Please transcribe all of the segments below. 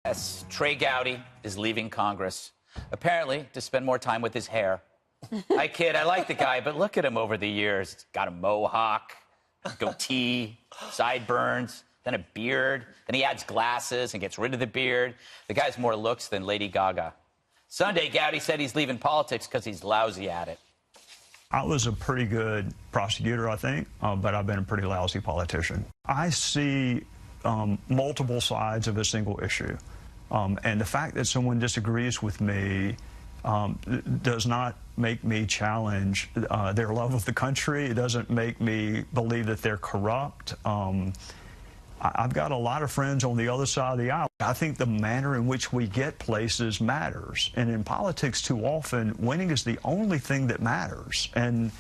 Yes, Trey Gowdy is leaving Congress, apparently to spend more time with his hair. I kid, I like the guy, but look at him over the years. He's got a mohawk, goatee, sideburns, then a beard. Then he adds glasses and gets rid of the beard. The guy's more looks than Lady Gaga. Sunday, Gowdy said he's leaving politics because he's lousy at it. I was a pretty good prosecutor, I think, but I've been a pretty lousy politician. I see multiple sides of a single issue. And the fact that someone disagrees with me does not make me challenge their love of the country. It doesn't make me believe that they're corrupt. I've got a lot of friends on the other side of the aisle. I think the manner in which we get places matters. And in politics, too often, winning is the only thing that matters. And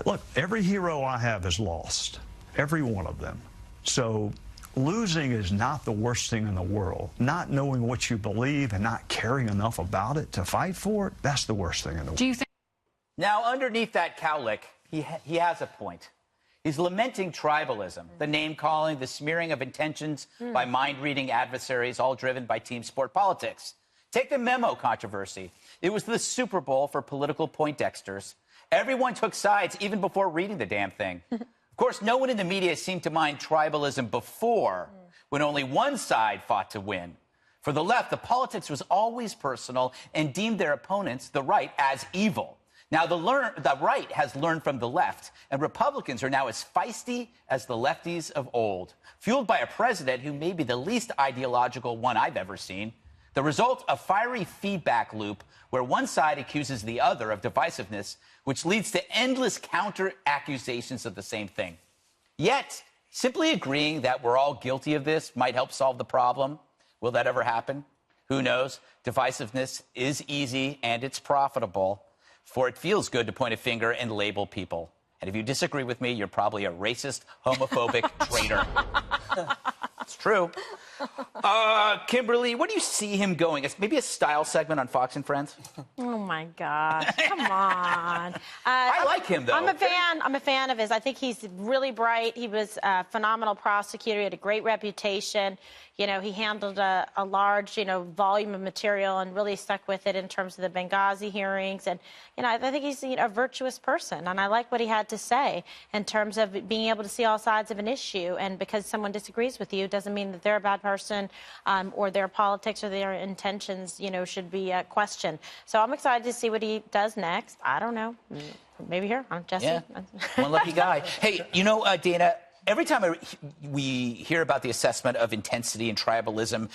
look, every hero I have is lost, every one of them. So losing is not the worst thing in the world. Not knowing what you believe and not caring enough about it to fight for it, that's the worst thing in the world. Do you think? Now, underneath that cowlick, he has a point. He's lamenting tribalism, the name-calling, the smearing of intentions by mind-reading adversaries, all driven by team sport politics. Take the memo controversy. It was the Super Bowl for political Poindexters. Everyone took sides even before reading the damn thing. Of course, no one in the media seemed to mind tribalism before, when only one side fought to win. For the left, the politics was always personal and deemed their opponents, the right, as evil. Now, the right has learned from the left, and Republicans are now as feisty as the lefties of old, fueled by a president who may be the least ideological one I've ever seen. The result, a fiery feedback loop where one side accuses the other of divisiveness, which leads to endless counter-accusations of the same thing. Yet, simply agreeing that we're all guilty of this might help solve the problem. Will that ever happen? Who knows? Divisiveness is easy and it's profitable, for it feels good to point a finger and label people. And if you disagree with me, you're probably a racist, homophobic traitor. It's true. Kimberly, what do you see him going? Maybe a style segment on Fox and Friends? Oh, my God. Come on. I like him, though. I'm a fan of his. I think he's really bright. He was a phenomenal prosecutor. He had a great reputation. You know, he handled a large, volume of material and really stuck with it in terms of the Benghazi hearings. And, I think he's a virtuous person. And I like what he had to say in terms of being able to see all sides of an issue. And because someone disagrees with you doesn't mean that they're a bad person or their politics or their intentions, should be questioned. So I'm excited to see what he does next. I don't know. Maybe here. I'm Jesse. Yeah. One lucky guy. Hey, Dana, every time we hear about the assessment of intensity and tribalism,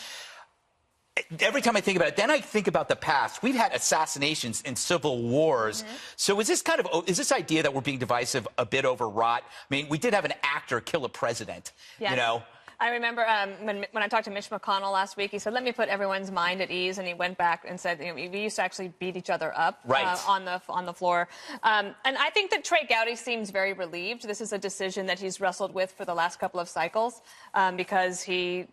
every time I think about it, then I think about the past. We've had assassinations and civil wars. So is this idea that we're being divisive a bit overwrought? I mean, we did have an actor kill a president, Yes. I remember when I talked to Mitch McConnell last week, he said, let me put everyone's mind at ease. And he went back and said, we used to actually beat each other up on the floor. And I think that Trey Gowdy seems very relieved. This is a decision that he's wrestled with for the last couple of cycles because he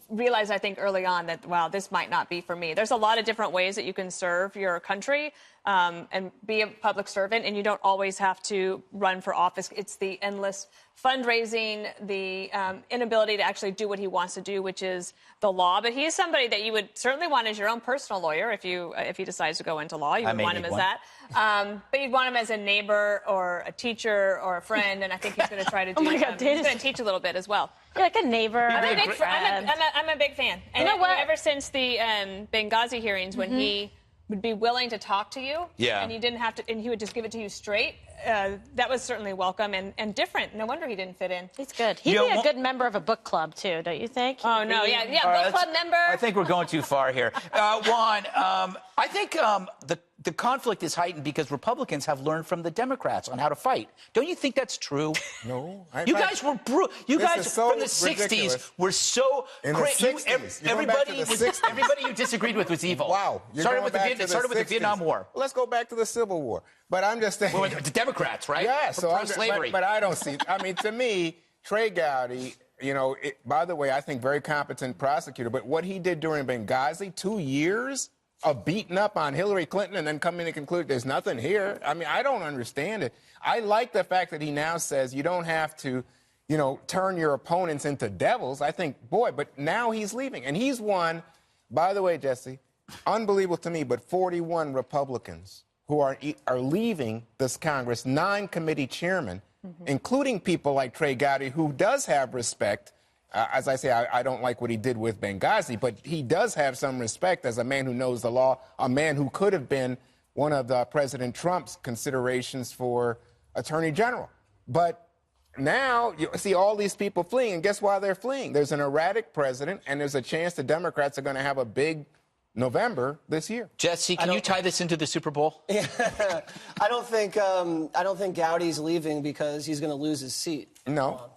realized, I think, early on that, wow, this might not be for me. There's a lot of different ways that you can serve your country and be a public servant, and you don't always have to run for office. It's the endless fundraising, the inability to actually do what he wants to do, which is the law. But he is somebody that you would certainly want as your own personal lawyer if he decides to go into law. You would want him as that. But you'd want him as a neighbor or a teacher or a friend, and I think he's going to try to do. Oh my God, he's going to teach a little bit as well. You're like a neighbor. I'm a big fan. And you know what? Ever since the Benghazi hearings, when he would be willing to talk to you, and you didn't have to, and he would just give it to you straight. That was certainly welcome and different. No wonder he didn't fit in. He's good. He'd be a good member of a book club too, don't you think? Oh no, book club member. I think we're going too far here, Juan. I think the conflict is heightened because Republicans have learned from the Democrats on how to fight. Don't you think that's true? No. You guys were brutal. You guys from the '60s were so great. Everybody you disagreed with was evil. Wow. Started with the Vietnam War. Well, let's go back to the Civil War. But I'm just saying. Well, the Democrats, right? Yeah. So pro-slavery. But I don't see. I mean, to me, Trey Gowdy. By the way, I think very competent prosecutor. But what he did during Benghazi, 2 years of beating up on Hillary Clinton and then coming to conclude there's nothing here. I mean, I don't understand it. I like the fact that he now says you don't have to turn your opponents into devils. I think, boy, but now he's leaving. And he's won, by the way, Jesse, unbelievable to me, but 41 Republicans who are leaving this Congress, 9 committee chairmen, including people like Trey Gowdy, who does have respect. As I say, I don't like what he did with Benghazi, but he does have some respect as a man who knows the law, a man who could have been one of President Trump's considerations for Attorney General. But now you see all these people fleeing, and guess why they're fleeing? There's an erratic president, and there's a chance the Democrats are going to have a big November this year. Jesse, can you tie this into the Super Bowl? Yeah. I don't think Gowdy's leaving because he's going to lose his seat. No.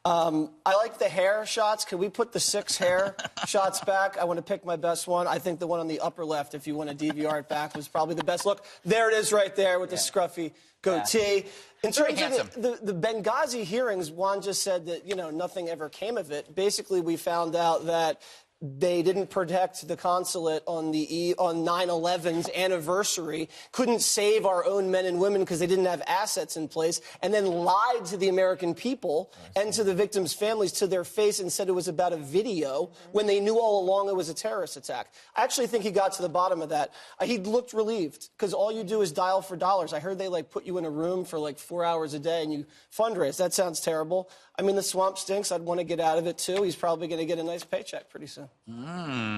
I like the hair shots. Can we put the 6 hair shots back? I want to pick my best one. I think the one on the upper left, if you want to DVR it back, was probably the best look. There it is right there with the scruffy goatee. In terms of the Benghazi hearings, Juan just said that, nothing ever came of it. Basically, we found out that they didn't protect the consulate on 9/11's anniversary, couldn't save our own men and women because they didn't have assets in place, and then lied to the American people and to the victims' families to their face and said it was about a video when they knew all along it was a terrorist attack. I actually think he got to the bottom of that. He looked relieved because all you do is dial for dollars. I heard they put you in a room for 4 hours a day and you fundraise. That sounds terrible. I mean, the swamp stinks. I'd want to get out of it, too. He's probably going to get a nice paycheck pretty soon.